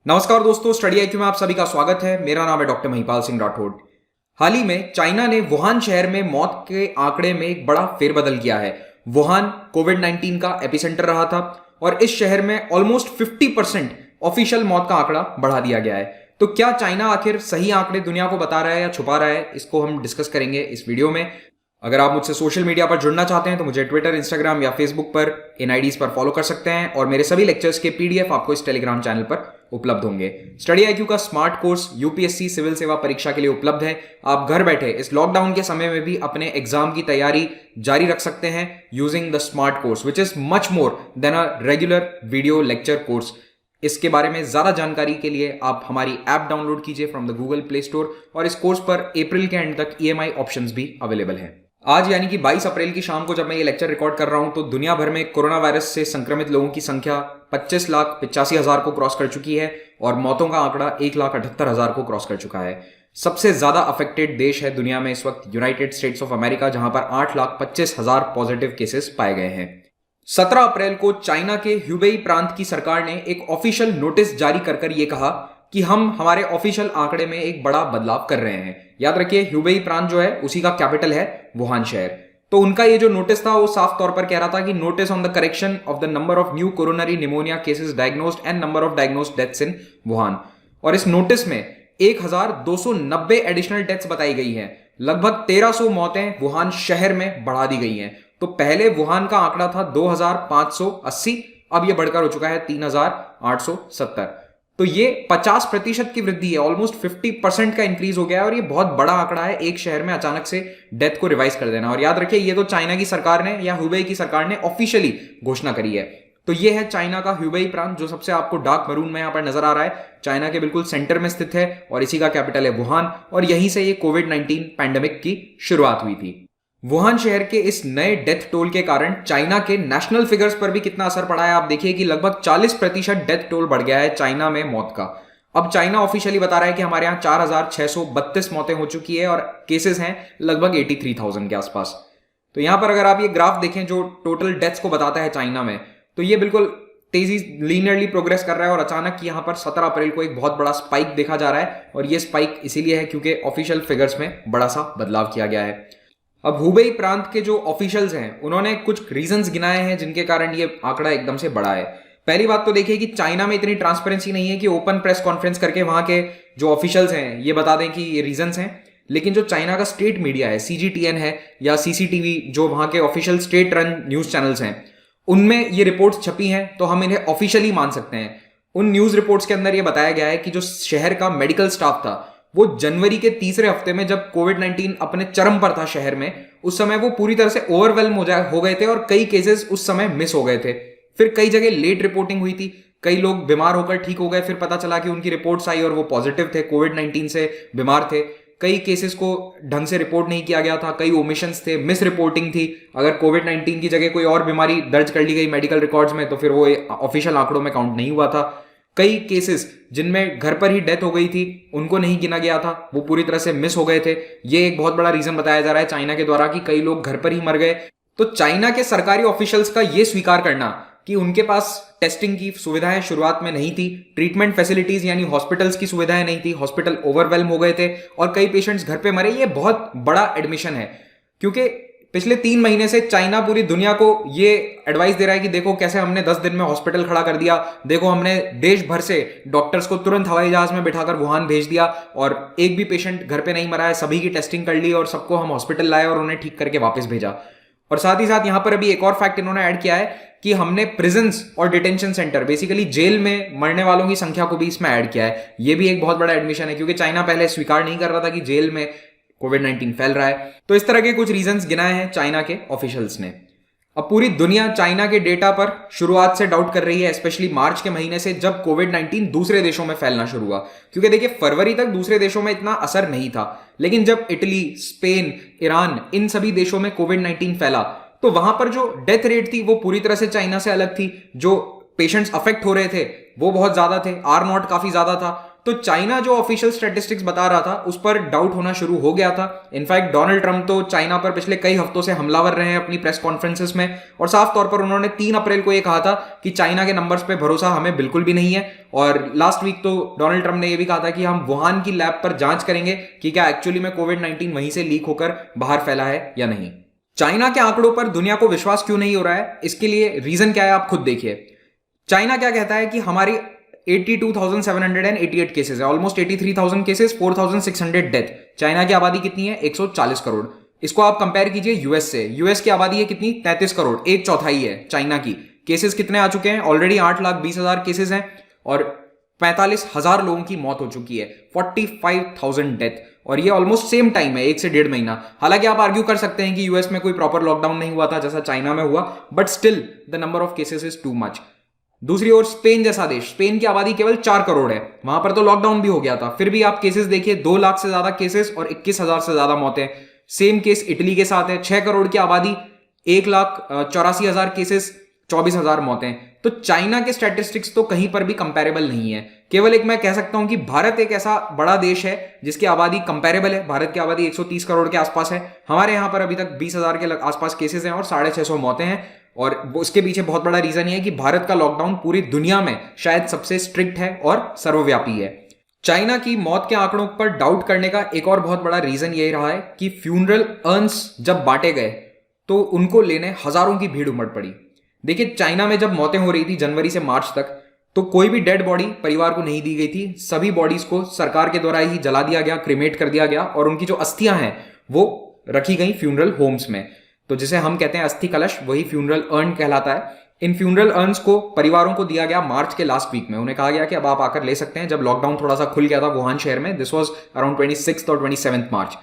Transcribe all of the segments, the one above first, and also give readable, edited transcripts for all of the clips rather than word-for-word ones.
नमस्कार दोस्तों, study IQ में आप सभी का स्वागत है। मेरा नाम है डॉक्टर महिपाल सिंह राठौड़। हाल ही में चाइना ने वुहान शहर में मौत के आंकड़े में एक बड़ा फेरबदल किया है। वुहान कोविड 19 का एपिसेंटर रहा था और इस शहर में ऑलमोस्ट 50% ऑफिशियल मौत का आंकड़ा बढ़ा दिया गया है। तो क्या चाइना आखिर सही आंकड़े दुनिया को बता रहा है या छुपा रहा है, इसको हम डिस्कस करेंगे इस वीडियो में। अगर आप मुझसे सोशल मीडिया पर जुड़ना चाहते हैं तो मुझे ट्विटर, इंस्टाग्राम या फेसबुक पर इन आईडीज पर फॉलो कर सकते हैं और मेरे सभी लेक्चर्स के पीडीएफ आपको इस टेलीग्राम चैनल पर उपलब्ध होंगे। स्टडी आईक्यू का स्मार्ट कोर्स यूपीएससी सिविल सेवा परीक्षा के लिए उपलब्ध है। आप घर बैठे इस लॉकडाउन के समय में भी अपने एग्जाम की तैयारी जारी रख सकते हैं using the smart course which is much more than a regular video lecture course. इसके बारे में ज्यादा जानकारी के लिए आप हमारी ऐप डाउनलोड कीजिए from the Google play store और इस कोर्स पर अप्रैल के एंड तक ईएमआई ऑप्शंस भी अवेलेबल हैं। आज यानी कि 22 अप्रैल की शाम को जब मैं ये लेक्चर रिकॉर्ड कर रहा हूं तो दुनिया भर में कोरोना वायरस से संक्रमित लोगों की संख्या 25,85,000 को क्रॉस कर चुकी है और मौतों का आंकड़ा 1,78,000 को क्रॉस कर चुका है। सबसे ज्यादा अफेक्टेड देश है दुनिया में इस वक्त यूनाइटेड स्टेट्स ऑफ अमेरिका, जहां पर 8,25,000 पॉजिटिव केसेस पाए गए हैं। 17 अप्रैल को चाइना के ह्यूबेई प्रांत की सरकार ने एक ऑफिशियल नोटिस जारी कर यह कहा कि हम हमारे ऑफिशियल आंकड़े में एक बड़ा बदलाव कर रहे हैं। याद रखिए, ह्यूबेई प्रांत जो है उसी का कैपिटल है वुहान शहर। तो उनका ये जो नोटिस था वो साफ तौर पर कह रहा था कि notice on the correction of the number of new coronary pneumonia cases diagnosed and number of diagnosed deaths in Wuhan. और इस नोटिस में 1,290 एडिशनल डेथ्स बताई गई हैं। लगभग 1,300 मौतें वुहान शहर में बढ़ा दी गई हैं। तो पहले वुहान का आंकड़ा था 2,580, अब यह बढ़कर हो चुका है 3,870। तो ये 50% की वृद्धि है, ऑलमोस्ट 50% का इंक्रीज हो गया है और ये बहुत बड़ा आंकड़ा है एक शहर में अचानक से डेथ को रिवाइज कर देना। और याद रखिए, ये तो चाइना की सरकार ने या ह्यूबेई की सरकार ने ऑफिशियली घोषणा करी है। तो ये है चाइना का ह्यूबेई प्रांत, जो सबसे आपको डार्क मरून में यहां पर नजर आ रहा है। चाइना के बिल्कुल सेंटर में स्थित है और इसी का कैपिटल है वुहान और यहीं से ये कोविड 19 पैंडेमिक की शुरुआत हुई थी। वुहान शहर के इस नए डेथ टोल के कारण चाइना के नेशनल फिगर्स पर भी कितना असर पड़ा है। आप देखिए कि लगभग 40% डेथ टोल बढ़ गया है चाइना में मौत का। अब चाइना ऑफिशियली बता रहा है कि हमारे यहाँ 4,632 मौतें हो चुकी है और केसेस हैं लगभग 83,000 के आसपास। तो यहां पर अगर आप ये ग्राफ देखें जो टोटल डेथ्स को बताता है चाइना में, तो ये बिल्कुल तेजी लीनियरली प्रोग्रेस कर रहा है और अचानक यहां पर 17 अप्रैल को एक बहुत बड़ा स्पाइक देखा जा रहा है। और ये स्पाइक इसीलिए है क्योंकि ऑफिशियल फिगर्स में बड़ा सा बदलाव किया गया है। अब हुबेई प्रांत के जो ऑफिशियल्स हैं उन्होंने कुछ रीजंस गिनाए हैं जिनके कारण ये आंकड़ा एकदम से बढ़ा है। पहली बात तो देखिए कि चाइना में इतनी ट्रांसपेरेंसी नहीं है कि ओपन प्रेस कॉन्फ्रेंस करके वहां के जो ऑफिशियल्स हैं ये बता दें कि ये रीजंस हैं। लेकिन जो चाइना का स्टेट मीडिया है, सीजीटीएन है या सीसीटीवी, जो वहां के official state run news channels हैं, उनमें ये रिपोर्ट्स छपी हैं तो हम इन्हें ऑफिशियली मान सकते हैं। उन न्यूज रिपोर्ट्स के अंदर यह बताया गया है कि जो शहर का मेडिकल स्टाफ था वो जनवरी के तीसरे हफ्ते में, जब कोविड 19 अपने चरम पर था शहर में, उस समय वो पूरी तरह से ओवरवेल्म हो गए थे और कई केसेस उस समय मिस हो गए थे। फिर कई जगह लेट रिपोर्टिंग हुई थी, कई लोग बीमार होकर ठीक हो गए, फिर पता चला कि उनकी रिपोर्ट्स आई और वो पॉजिटिव थे, कोविड 19 से बीमार थे। कई केसेस को ढंग से रिपोर्ट नहीं किया गया था, कई ओमिशंस थे, मिस रिपोर्टिंग थी। अगर कोविड 19 की जगह कोई और बीमारी दर्ज कर ली गई मेडिकल रिकॉर्ड्स में तो फिर वो ऑफिशियल आंकड़ों में काउंट नहीं हुआ था। कई केसेस जिनमें घर पर ही डेथ हो गई थी उनको नहीं गिना गया था, वो पूरी तरह से मिस हो गए थे। ये एक बहुत बड़ा रीजन बताया जा रहा है चाइना के द्वारा कि कई लोग घर पर ही मर गए। तो चाइना के सरकारी ऑफिशियल्स का ये स्वीकार करना कि उनके पास टेस्टिंग की सुविधाएं शुरुआत में नहीं थी, ट्रीटमेंट फैसिलिटीज यानी हॉस्पिटल्स की सुविधाएं नहीं थी, हॉस्पिटल ओवरवेल्म हो गए थे और कई पेशेंट्स घर पे मरे, ये बहुत बड़ा एडमिशन है। क्योंकि पिछले 3 महीने से चाइना पूरी दुनिया को ये एडवाइस दे रहा है कि देखो कैसे हमने 10 दिन में हॉस्पिटल खड़ा कर दिया, देखो हमने देश भर से डॉक्टर्स को तुरंत हवाई जहाज में बिठाकर वुहान भेज दिया और एक भी पेशेंट घर पे नहीं मरा है, सभी की टेस्टिंग कर ली और सबको हम हॉस्पिटल लाए और उन्हें ठीक करके वापस भेजा। और साथ ही साथ यहां पर अभी एक और फैक्ट इन्होंने ऐड किया है कि हमने प्रिजन्स और डिटेंशन सेंटर, बेसिकली जेल में मरने वालों की संख्या को भी इसमें ऐड किया है। ये भी एक बहुत बड़ा एडमिशन है क्योंकि चाइना पहले स्वीकार नहीं कर रहा था कि जेल में कोविड 19 फैल रहा है। तो इस तरह के कुछ रीजंस गिनाए हैं चाइना के ऑफिशियल्स ने। अब पूरी दुनिया चाइना के डेटा पर शुरुआत से डाउट कर रही है, स्पेशली मार्च के महीने से जब कोविड 19 दूसरे देशों में फैलना शुरू हुआ। क्योंकि देखिए फरवरी तक दूसरे देशों में इतना असर नहीं था, लेकिन जब इटली, स्पेन, ईरान, इन सभी देशों में कोविड 19 फैला तो वहां पर जो डेथ रेट थी वो पूरी तरह से चाइना से अलग थी। जो पेशेंट्स अफेक्ट हो रहे थे वो बहुत ज्यादा थे, R0 काफी ज्यादा था। तो चाइना जो ऑफिशियल स्टैटिस्टिक्स बता रहा था उस पर डाउट होना शुरू हो गया था। इनफैक्ट डोनाल्ड ट्रंप तो चाइना पर पिछले कई हफ्तों से हमलावर रहे हैं अपनी प्रेस कॉन्फ्रेंसेस में, और साफ तौर पर उन्होंने 3 अप्रैल को यह कहा था कि चाइना के नंबर्स पे भरोसा हमें बिल्कुल भी नहीं है। और लास्ट वीक तो डोनाल्ड ट्रंप ने यह भी कहा था कि हम वुहान की लैब पर जांच करेंगे कि क्या एक्चुअली में कोविड-19 वहीं से लीक होकर बाहर फैला है या नहीं। चाइना के आंकड़ों पर दुनिया को विश्वास क्यों नहीं हो रहा है, इसके लिए रीजन क्या है आप खुद देखिए। चाइना क्या कहता है कि हमारी 82,788 केसेस है, ऑलमोस्ट 83,000 केसेस, 4,600 डेथ। चाइना की आबादी कितनी है? 140 करोड़। इसको आप कंपेयर कीजिए यूएस से। यूएस की आबादी है कितनी? 33 करोड़, 1/4 है चाइना की। केसेस कितने आ चुके हैं? ऑलरेडी 8,20,000 केसेस हैं और 45,000 लोगों की मौत हो चुकी है, 45,000 डेथ। और ये ऑलमोस्ट सेम टाइम है, 1 से 1.5 महीना। हालांकि आप आर्ग्यू कर सकते हैं कि यूएस में कोई प्रॉपर लॉकडाउन नहीं हुआ था जैसा चाइना में हुआ, but still the number of cases is too much. दूसरी ओर स्पेन जैसा देश, स्पेन की आबादी केवल 4 करोड़ है, वहां पर तो लॉकडाउन भी हो गया था, फिर भी आप केसेस देखिए 2 लाख से ज्यादा केसेस और 21,000 से ज्यादा मौतें। सेम केस इटली के साथ है, 6 करोड़ की आबादी, 1,84,000 केसेस, 24,000 मौतें। तो चाइना के स्टैटिस्टिक्स तो कहीं पर भी कंपैरेबल नहीं है। केवल एक मैं कह सकता हूं कि भारत एक ऐसा बड़ा देश है जिसकी आबादी कंपैरेबल है। भारत की आबादी 130 करोड़ के आसपास है, हमारे यहां पर अभी तक 20,000 के आसपास केसेस हैं और 650 मौतें हैं। और उसके पीछे बहुत बड़ा रीजन ये है कि भारत का लॉकडाउन पूरी दुनिया में शायद सबसे स्ट्रिक्ट है और सर्वव्यापी है। चाइना की मौत के आंकड़ों पर डाउट करने का एक और बहुत बड़ा रीजन यही रहा है कि फ्यूनरल अर्न्स जब बांटे गए तो उनको लेने हजारों की भीड़ उमड़ पड़ी। देखिए, चाइना में जब मौतें हो रही थी जनवरी से मार्च तक, तो कोई भी डेड बॉडी परिवार को नहीं दी गई थी। सभी बॉडीज को सरकार के द्वारा ही जला दिया गया, क्रिमेट कर दिया गया, और उनकी जो अस्थियां हैं वो रखी गई फ्यूनरल होम्स में। तो जिसे हम कहते हैं अस्थि कलश, वही फ्यूनरल अर्न कहलाता है। इन फ्यूनरल अर्न्स को परिवारों को दिया गया मार्च के लास्ट वीक में। उन्हें कहा गया कि अब आप आकर ले सकते हैं, जब लॉकडाउन थोड़ा सा खुल गया था वुहान शहर में। दिस वाज अराउंड 26 और 27 मार्च।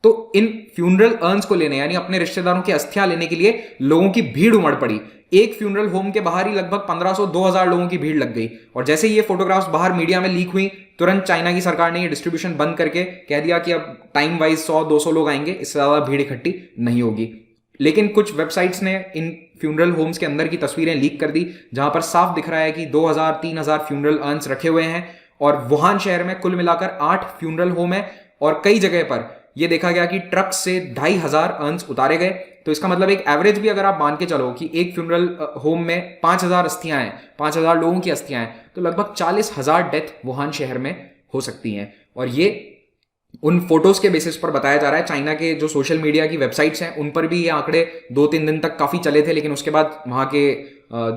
तो इन फ्यूनरल अर्न्स को लेने, यानी अपने रिश्तेदारों की अस्थियां लेने के लिए लोगों की भीड़ उमड़ पड़ी। एक फ्यूनरल होम के बाहर ही लगभग 1,500-2,000 लोगों की भीड़ लग गई। और जैसे ये फोटोग्राफ्स बाहर मीडिया में लीक हुई, तुरंत चाइना की सरकार ने ये डिस्ट्रीब्यूशन बंद करके कह दिया कि अब टाइम वाइज 100-200 लोग आएंगे, इससे ज्यादा भीड़ इकट्ठी नहीं होगी। लेकिन कुछ वेबसाइट्स ने इन फ्यूनरल होम्स के अंदर की तस्वीरें लीक कर दी, जहां पर साफ दिख रहा है कि 2,000-3,000 फ्यूनरल अर्न्स रखे हुए हैं। और वुहान शहर में कुल मिलाकर 8 फ्यूनरल होम है और कई जगह पर यह देखा गया कि ट्रक से 2,500 अर्न्स उतारे गए। तो इसका मतलब एक एवरेज भी अगर आप मान के चलो कि एक फ्यूनरल होम में 5,000 अस्थियां हैं, 5,000 लोगों की अस्थियां हैं, तो लगभग 40,000 डेथ वुहान शहर में हो सकती हैं। और ये उन फोटोज के बेसिस पर बताया जा रहा है। चाइना के जो सोशल मीडिया की वेबसाइट्स हैं उन पर भी ये आंकड़े 2-3 दिन तक काफी चले थे, लेकिन उसके बाद वहां के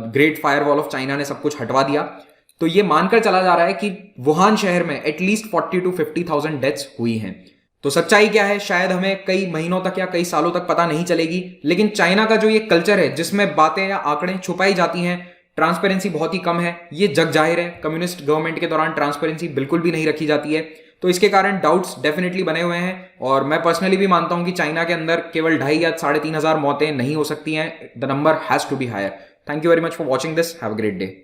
ग्रेट फायरवॉल ऑफ चाइना ने सब कुछ हटवा दिया। तो ये मानकर चला जा रहा है कि वुहान शहर में एटलीस्ट 40,000-50,000 डेथ्स हुई हैं। तो सच्चाई क्या है शायद हमें कई महीनों तक या कई सालों तक पता नहीं चलेगी, लेकिन चाइना का जो ये कल्चर है जिसमें बातें या आंकड़े छुपाई जाती हैं, ट्रांसपेरेंसी बहुत ही कम है, ये जग जाहिर है। कम्युनिस्ट गवर्नमेंट के दौरान ट्रांसपेरेंसी बिल्कुल भी नहीं रखी जाती है। तो इसके कारण डाउट्स डेफिनेटली बने हुए हैं। और मैं पर्सनली भी मानता हूं कि चाइना के अंदर केवल 2,500 या 3,500 मौतें नहीं हो सकती हैं। The number has to be higher. Thank you very much for watching this. Have a great day.